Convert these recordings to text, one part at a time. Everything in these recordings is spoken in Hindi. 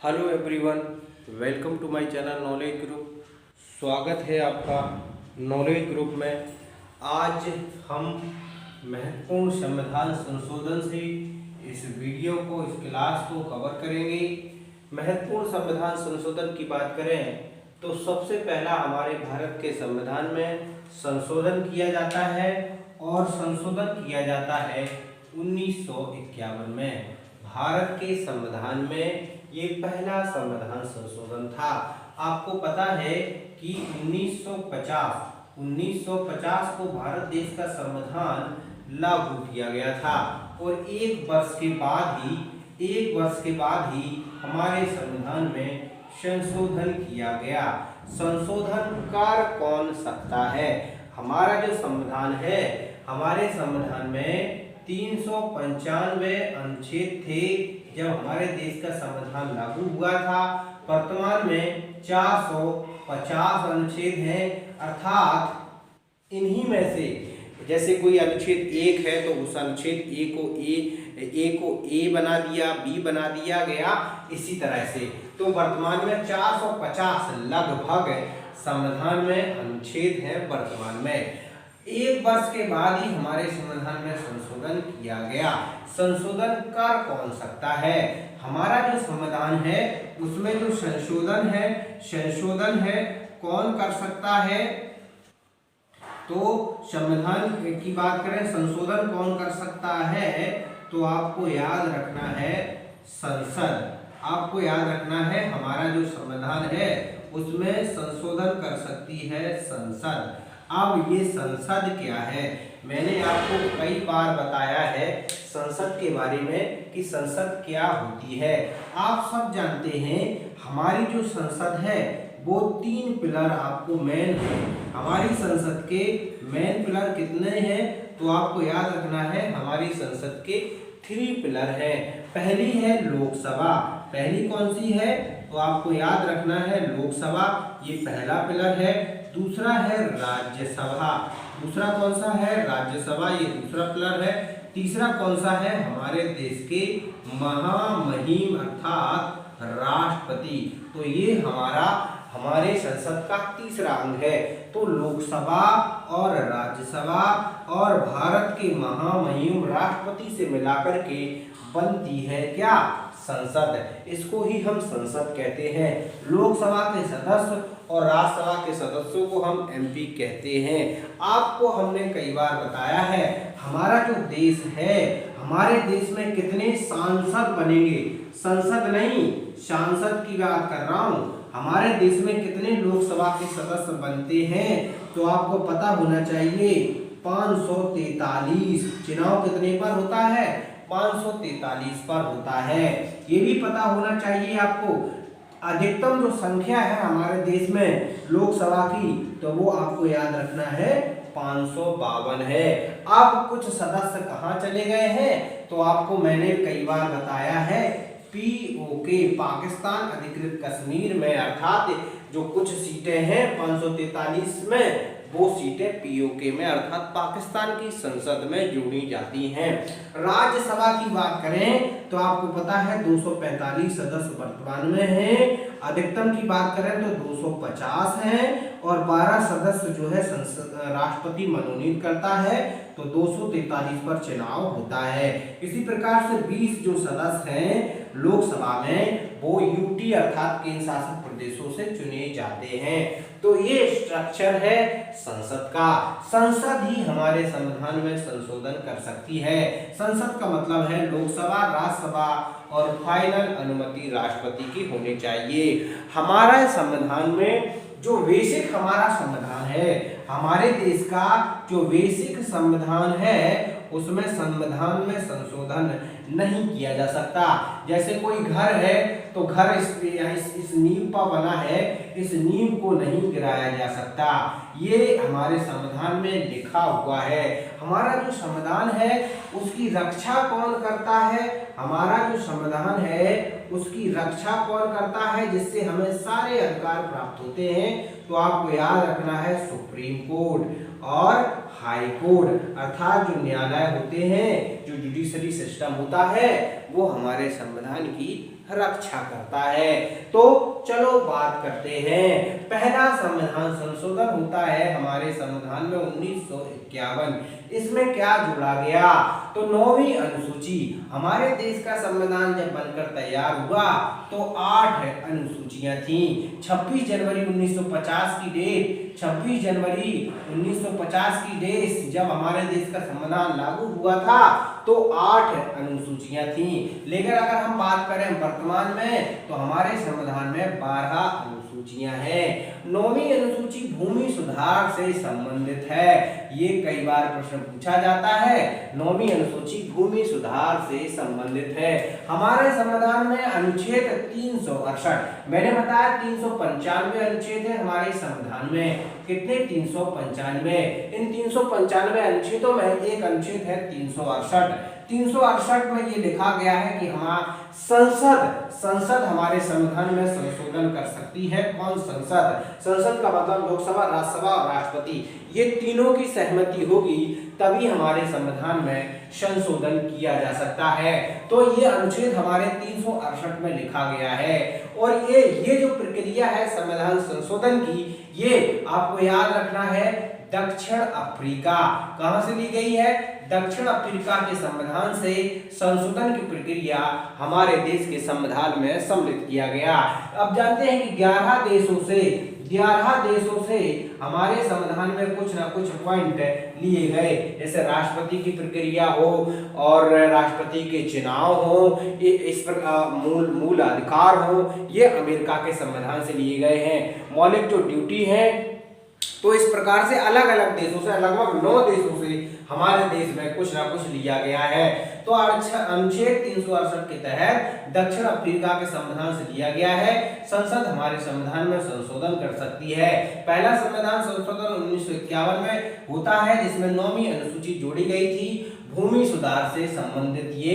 Hello everyone, welcome to my channel knowledge group. स्वागत है आपका नॉलेज ग्रुप में। आज हम महत्वपूर्ण संविधान संशोधन से इस वीडियो को, इस क्लास को कवर करेंगे। महत्वपूर्ण संविधान संशोधन की बात करें तो सबसे पहला हमारे भारत के संविधान में संशोधन किया जाता है और संशोधन किया जाता है 1951 में। भारत के संविधान में ये पहला संविधान संशोधन था। आपको पता है कि 1950 को भारत देश का संविधान लागू किया गया था और एक वर्ष के बाद ही हमारे संविधान में संशोधन किया गया। संशोधन कर कौन सकता है? हमारा जो संविधान है, हमारे संविधान में 395 अनुच्छेद थे जब हमारे देश का संविधान लागू हुआ था। वर्तमान में 450 अनुच्छेद हैं, अर्थात इन्हीं में से जैसे कोई अनुच्छेद 1 है तो उस अनुच्छेद ए को ए बना दिया, बी बना दिया गया, इसी तरह से। तो वर्तमान में 450 लगभग संविधान में अनुच्छेद हैं वर्तमान में। एक वर्ष के बाद ही हमारे संविधान में संशोधन किया गया। संशोधन कर कौन सकता है? हमारा जो संविधान है उसमें जो संशोधन है कौन कर सकता है? तो संविधान की बात करें, संशोधन कौन कर सकता है? तो आपको याद रखना है संसद। आपको याद रखना है हमारा जो संविधान है उसमें संशोधन कर सकती है संसद। अब ये संसद क्या है? मैंने आपको कई बार बताया है संसद के बारे में कि संसद क्या होती है। आप सब जानते हैं हमारी जो संसद है वो 3 पिलर आपको मेन है। हमारी संसद के मेन पिलर कितने हैं? तो आपको याद रखना है हमारी संसद के 3 पिलर हैं। पहली है लोकसभा। पहली कौन सी है? तो आपको याद रखना है लोकसभा, ये पहला पिलर है। दूसरा है राज्यसभा। दूसरा कौन सा है? राज्यसभा, ये दूसरा पिलर है। तीसरा कौन सा है? हमारे देश के महामहिम अर्थात राष्ट्रपति। तो ये हमारे संसद का तीसरा अंग है। तो लोकसभा और राज्यसभा और भारत के महामहिम राष्ट्रपति से मिलाकर के बनती है क्या? संसद। इसको ही हम संसद कहते हैं। लोकसभा के सदस्य और राज्यसभा के सदस्यों को हम एमपी कहते हैं। आपको हमने कई बार बताया है हमारा जो देश है, हमारे देश में कितने सांसद बनेंगे? संसद नहीं, सांसद की बात कर रहा हूं। हमारे देश में कितने लोकसभा के सदस्य बनते हैं? तो आपको पता होना चाहिए 543। चुनाव कितने पर होता है? 543 पर होता है। ये भी पता होना चाहिए आपको अधिकतम जो संख्या है हमारे देश में लोकसभा की, तो वो आपको याद रखना है 552 है। अब कुछ सदस्य कहाँ चले गए हैं? तो आपको मैंने कई बार बताया है पीओके, पाकिस्तान अधिकृत कश्मीर में, अर्थात जो कुछ सीटें हैं 543 में, वो सीटें पीओके में अर्थात पाकिस्तान की संसद में जोड़ी जाती हैं। राज्यसभा की बात करें तो आपको पता है 245 सदस्य वर्तमान में हैं। अधिकतम की बात करें तो 250 हैं और 12 सदस्य जो है संसद राष्ट्रपति मनोनीत करता है, तो 243 पर चुनाव होता है। इसी प्रकार से 20 जो सदस्य हैं लोकसभा में वो यूटी अर्थात केंद्र शासित प्रदेशों से चुने जाते हैं। तो ये स्ट्रक्चर है संसद का। संसद ही हमारे संविधान में संशोधन कर सकती है। संसद का मतलब है लोकसभा, राज्यसभा और फाइनल अनुमति राष्ट्रपति की होनी चाहिए। हमारा संविधान में जो बेसिक हमारा संविधान है, हमारे देश का जो बेसिक संविधान है, उसमें संविधान में संशोधन नहीं किया जा सकता। जैसे कोई घर है तो घर इस नींव पर बना है, इस नींव को नहीं गिराया जा सकता। ये हमारे संविधान में लिखा हुआ है। हमारा जो संविधान है उसकी रक्षा कौन करता है? हमारा जो संविधान है उसकी रक्षा कौन करता है, जिससे हमें सारे अधिकार प्राप्त होते हैं? तो आपको याद रखना है सुप्रीम कोर्ट और हाई कोर्ट, अर्थात जो न्यायालय होते हैं, जो जुडिशरी सिस्टम होता है, वो हमारे संविधान की रक्षा करता है। तो चलो बात करते हैं, पहला संविधान संशोधन होता है हमारे संविधान में 1951। इसमें क्या जोड़ा गया, तो 9वीं अनुसूची। हमारे देश का संविधान जब बनकर तैयार हुआ तो 8 अनुसूचियां थी। 26 जनवरी 1950 की डेट, 26 जनवरी 1950 की डेट जब हमारे देश का संविधान लागू हुआ था तो 8 अनुसूचियां थी। लेकिन अगर हम बात करें वर्तमान में तो हमारे संविधान में 12 अनुसूचियां हैं। 9वीं अनुसूची भूमि सुधार से संबंधित है। ये कई बार प्रश्न पूछा जाता है, 9वीं अनुसूची भूमि सुधार से संबंधित है। हमारे संविधान में अनुच्छेद 368, मैंने बताया 395 अनुच्छेद है हमारे संविधान में। कितने? 395। इन 395 अनुच्छेदों में एक अनुच्छेद है 368। 368 में ये लिखा गया है कि हमारा संसद हमारे संविधान में संशोधन कर सकती है। कौन? संसद। संसद का मतलब लोकसभा, राज्यसभा और राष्ट्रपति, ये तीनों की सहमति होगी तभी हमारे संविधान में संशोधन किया जा सकता है। तो ये अनुच्छेद हमारे 368 में लिखा गया है। और ये जो प्रक्रिया है संविधान संशोधन की, ये आपको याद रखना है दक्षिण अफ्रीका, कहां से ली गई है? दक्षिण अफ्रीका के संविधान से संशोधन की प्रक्रिया हमारे देश के संविधान में सम्मिलित किया गया। अब जानते हैं कि 11 देशों से हमारे संविधान में कुछ ना कुछ पॉइंट लिए गए, जैसे राष्ट्रपति की प्रक्रिया हो और राष्ट्रपति के चुनाव हो, इस प्रकार मूल अधिकार हो, ये अमेरिका के संविधान से लिए गए हैं। मौलिक जो ड्यूटी है, तो इस प्रकार से अलग अलग देशों से, लगभग 9 देशों से हमारे देश में कुछ ना कुछ लिया गया है। तो अनुच्छेद 368 के तहत दक्षिण अफ्रीका के संविधान से लिया गया है। संसद हमारे संविधान में संशोधन कर सकती है। पहला संविधान संशोधन 1951 में होता है, जिसमें 9वीं अनुसूची जोड़ी गई थी। भूमि सुधार से संबंधित ये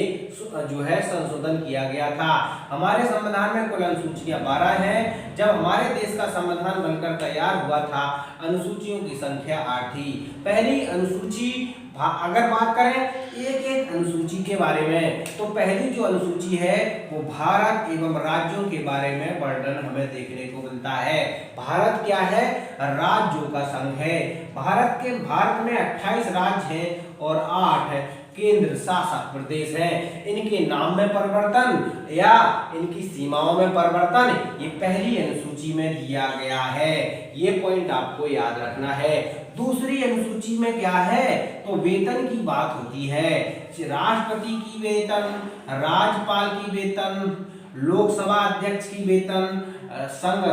जो है संशोधन किया गया था। हमारे संविधान में कुल अनुसूचियां 12 हैं। जब हमारे देश का संविधान बनकर तैयार हुआ था, अनुसूचियों की संख्या 8 थी। पहली अनुसूची, अगर बात करें एक अनुसूची के बारे में, तो पहली जो अनुसूची है वो भारत एवं राज्यों के बारे में वर्णन हमें देखने को मिलता है। भारत क्या है? राज्यों का संघ है। भारत में 28 राज्य हैं और 8 केंद्र शासित प्रदेश हैं। इनके नाम में परिवर्तन या इनकी सीमाओं में परिवर्तन ये पहली अनुसूची में दिया गया है। ये पॉइंट आपको याद रखना है। दूसरी अनुसूची में क्या है? तो वेतन की बात होती है। राष्ट्रपति की वेतन, राज्यपाल की वेतन, लोकसभा अध्यक्ष की वेतन, संघ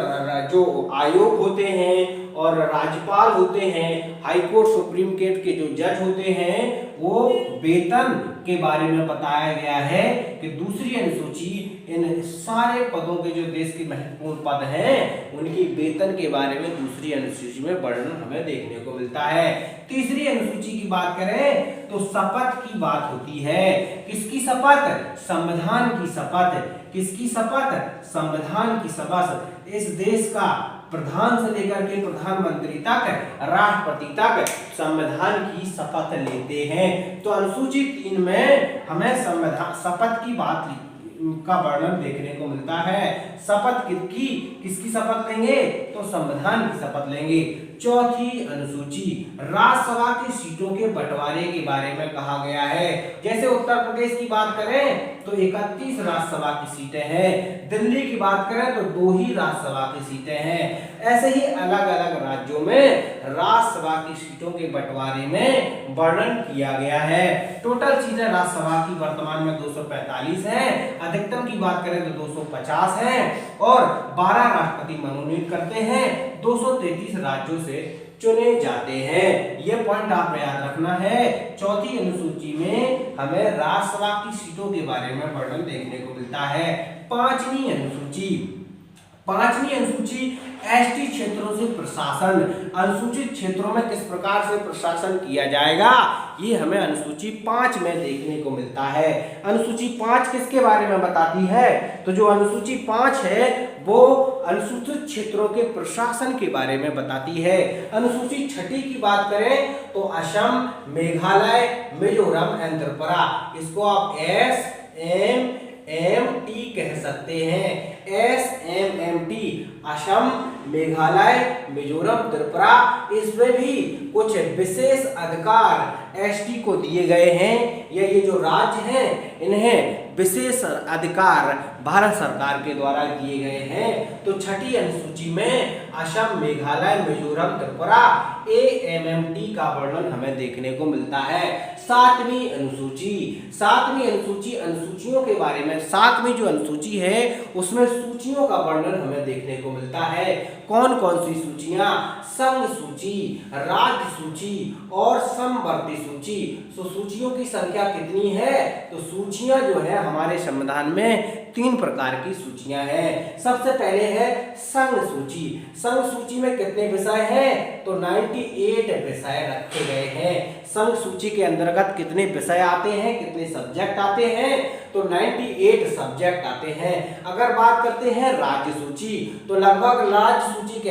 जो आयोग होते हैं और राज्यपाल होते हैं, हाईकोर्ट सुप्रीम कोर्ट के जो जज होते हैं, वो वेतन के बारे में बताया गया है कि दूसरी अनुसूची इन सारे पदों के जो देश के महत्वपूर्ण पद हैं उनकी वेतन के बारे में दूसरी अनुसूची में वर्णन हमें देखने को मिलता है। तीसरी अनुसूची की बात करें तो शपथ की बात होती है। किसकी शपथ? संविधान की शपथ। किसकी शपथ? संविधान की शपथ। इस देश का प्रधान से लेकर के प्रधानमंत्री तक, राष्ट्रपति तक संविधान की शपथ लेते हैं। तो अनुसूची 3 में हमें संविधान शपथ की बात का वर्णन देखने को मिलता है। शपथ किसकी शपथ लेंगे? तो संविधान की शपथ लेंगे। चौथी अनुसूची राज्यसभा की सीटों के बंटवारे के बारे में कहा गया है। जैसे उत्तर प्रदेश की बात करें तो 31 राज्यसभा की सीटें हैं। दिल्ली की बात करें तो 2 ही राज्यसभा की सीटें हैं। ऐसे ही अलग अलग राज्यों में राज्यसभा की सीटों के बंटवारे में वर्णन किया गया है। टोटल सीटें राज्यसभा की वर्तमान में 245 हैं। अधिकतम की बात करें तो 250 हैं और 12 राष्ट्रपति मनोनीत करते हैं। 233 राज्यों से चुने जाते हैं। ये पॉइंट आप याद रखना है। चौथी अनुसूची में हमें राज्यसभा की सीटों के बारे में वर्णन देखने को मिलता है। पांचवी अनुसूची एसटी क्षेत्रों से प्रशासन, अनुसूचित क्षेत्रों में किस प्रकार से प्रशासन किया जाएगा, ये हमें अनुसूची 5 में देखने को मिलता है। अनुसूची 5 किसके बारे में बताती है? तो जो अनुसूची 5 है वो अनुसूचित क्षेत्रों के प्रशासन के बारे में बताती है। अनुसूची 6 की बात करें तो असम, मेघालय, मिजोरम एंड त्रिपुरा, इसको आप SMMT कह सकते हैं। SMMT असम, मेघालय, मिजोरम, त्रिपुरा, इसमें भी कुछ विशेष अधिकार एसटी को दिए गए हैं, या ये जो राज्य हैं इन्हें विशेष अधिकार भारत सरकार के द्वारा दिए गए हैं। तो छठी अनुसूची में असम, मेघालय, मिजोरम, त्रिपुरा AMMT का वर्णन हमें देखने को मिलता है। सातवीं अनुसूची अनुसूचियों के बारे में, सातवीं जो अनुसूची है उसमें सूचियों का वर्णन हमें देखने को मिलता है। कौन कौन सी सूचियां? संघ सूची, राज्य सूची और समवर्ती सूची। तो सूचियों की संख्या कितनी है? तो सूचियां जो है हमारे संविधान में 3 प्रकार की सूचियां हैं। सबसे पहले है संघ सूची। संघ सूची में कितने विषय हैं? तो 98 विषय रखे गए हैं। संघ सूची के अंतर्गत कितने विषय आते हैं, कितने सब्जेक्ट आते हैं? तो 98 सब्जेक्ट आते हैं। अगर बात करते हैं राज्य सूची, तो लगभग राज्य सूची के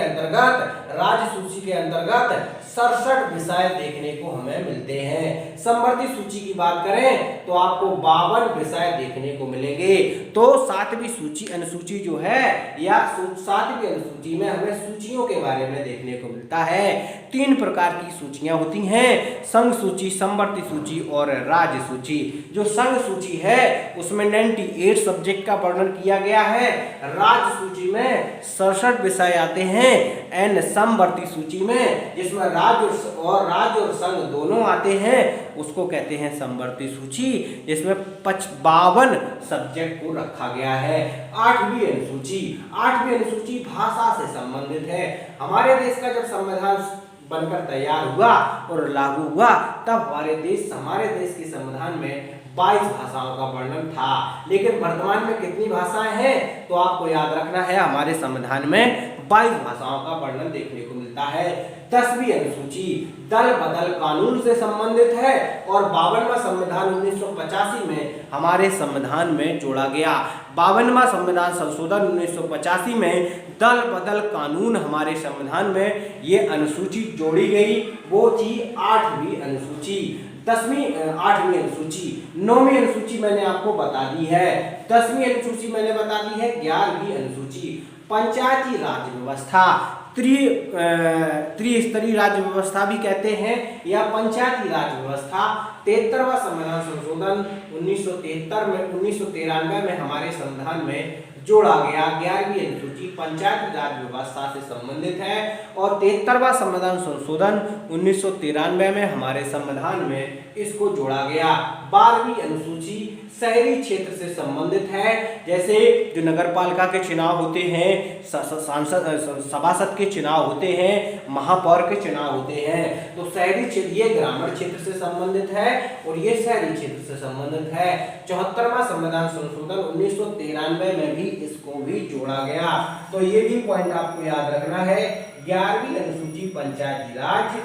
अंतर्गत 67 विषय देखने को हमें मिलते हैं। समवर्ती सूची की बात करें तो आपको 52 विषय देखने को मिलेंगे। तो सातवीं सूची अनुसूची जो है, या सातवीं अनुसूची में हमें सूचियों के बारे में देखने को मिलता है। 3 प्रकार की सूचियां होती हैं, संघ सूची, समवर्ती सूची और राज्य सूची। जो संघ सूची है उसमें 98 सब्जेक्ट का वर्णन किया गया है। राज्य सूची में 67 विषय आते हैं। एंड समवर्ती सूची में जिसमें राज्य और संघ दोनों आते हैं उसको कहते हैं समवर्ती सूची, जिसमें 52 सब्जेक्ट को रखा गया है। आठवीं अनुसूची भाषा से संबंधित है। हमारे देश का जब संविधान बनकर तैयार हुआ और लागू हुआ तब हमारे देश के संविधान में 22 भाषाओं का वर्णन था, लेकिन वर्तमान में कितनी भाषाएं हैं? तो आपको याद रखना है हमारे संविधान में 22 भाषाओं का वर्णन देखने को मिलता है। 10वीं अनुसूची दल बदल कानून से संबंधित है और 52वां संविधान 1985 में हमारे संविधान में जोड़ा गया। 52वां संविधान संशोधन 1985 में दल बदल कानून हमारे संविधान में ये अनुसूची जोड़ी गई, वो थी 8वीं अनुसूची। 8वीं अनुसूची। 9वीं अनुसूची मैंने आपको बता दी है। 10वीं अनुसूची मैंने बता दी है। 11वीं अनुसूची पंचायती राज व्यवस्था, त्रिस्तरीय राज्य व्यवस्था भी कहते हैं, या पंचायती राज व्यवस्था। 73वां संविधान संशोधन 1993 में हमारे संविधान में जोड़ा गया। 11वीं अनुसूची पंचायती राज व्यवस्था से संबंधित है और 73वां संविधान संशोधन 1993 में हमारे संविधान में इसको जोड़ा गया। 12वीं अनुसूची शहरी क्षेत्र से संबंधित है, जैसे जो नगरपालिका के चुनाव होते हैं, सभासद के चुनाव होते हैं, महापौर के चुनाव होते हैं। तो शहरी क्षेत्र ये ग्रामीण क्षेत्र से संबंधित है और ये शहरी क्षेत्र से संबंधित है। 74वां संविधान संशोधन 1993 में भी इसको भी जोड़ा गया। तो ये भी पॉइंट आपको याद रखना है। 11वीं अनुसूची पंचायती राज,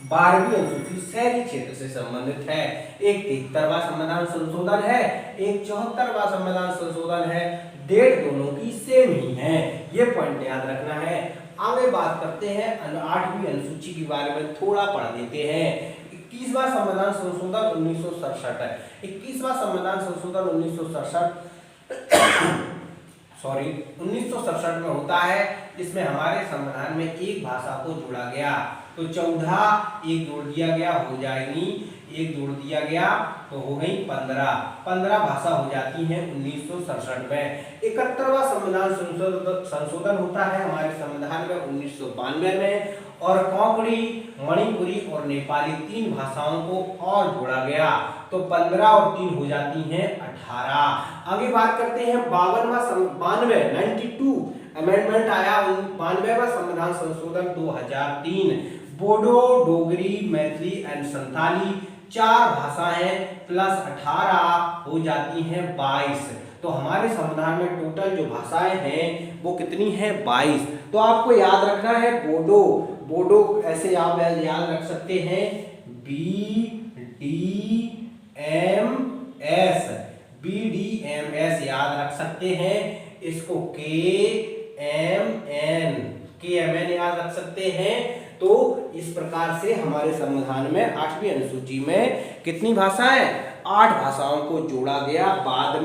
12वीं अनुसूची शहरी क्षेत्र से संबंधित है। एक 73वां संविधान संशोधन है, एक 74वां संविधान संशोधन है, डेट दोनों की सेम ही है। ये पॉइंट याद रखना है। आगे बात करते हैं 8वीं अनुसूची के बारे में, थोड़ा पढ़ देते हैं। 21वां संविधान संशोधन 1967 है। 21वां संविधान संशोधन 1967 में होता है, जिसमें हमारे संविधान में एक भाषा को जोड़ा गया। तो 14 एक जोड़ दिया गया, हो जाएगी, एक जोड़ दिया गया तो हो गई 15 भाषा हो जाती है 1967 में। 71वां संविधान संशोधन होता है हमारे संविधान में 1992 में, और कोंकणी, मणिपुरी और नेपाली 3 भाषाओं को और जोड़ा गया। तो 15 और 3 हो जाती हैं 18। आगे बात करते हैं 92 अमेंडमेंट आया। 92वां संविधान संशोधन 2003। बोडो, डोगरी, मैथिली एंड संथाली 4 भाषाएं प्लस 18 हो जाती हैं 22। तो हमारे संविधान में टोटल जो भाषाएं हैं वो कितनी हैं? 22। तो आपको याद रखना है बोडो ऐसे आप याद रख सकते हैं, BDMS याद रख सकते हैं। इसको KMN याद रख सकते हैं। तो इस प्रकार से हमारे संविधान में 8वीं अनुसूची में कितनी भाषाएं? 8 भाषाओं को जोड़ा गया बाद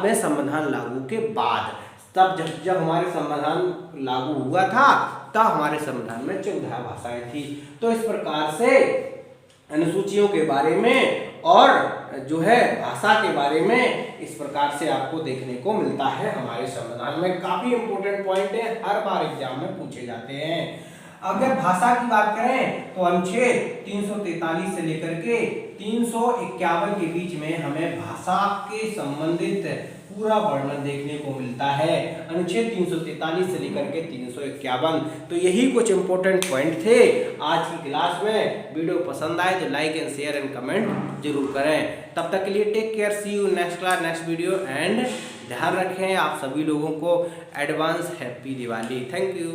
में संविधान लागू के बाद। तब जब हमारे संविधान लागू हुआ था तब हमारे संविधान में 14 भाषाएं थी। तो इस प्रकार से अनुसूचियों के बारे में और जो है भाषा के बारे में इस प्रकार से आपको देखने को मिलता है हमारे संविधान में। काफी इंपॉर्टेंट पॉइंट है, हर बार एग्जाम में पूछे जाते हैं। अगर भाषा की बात करें तो अनुच्छेद 343 से लेकर के 351 के बीच में हमें भाषा के संबंधित पूरा वर्णन देखने को मिलता है, अनुच्छेद 343 से लेकर के 351। तो यही कुछ इंपॉर्टेंट पॉइंट थे आज की क्लास में। वीडियो पसंद आए तो like and share and comment जरूर करें। तब तक के लिए take care, see you next class next video and ध्यान रखें आप सभी लोगों को advance happy Diwali. Thank you.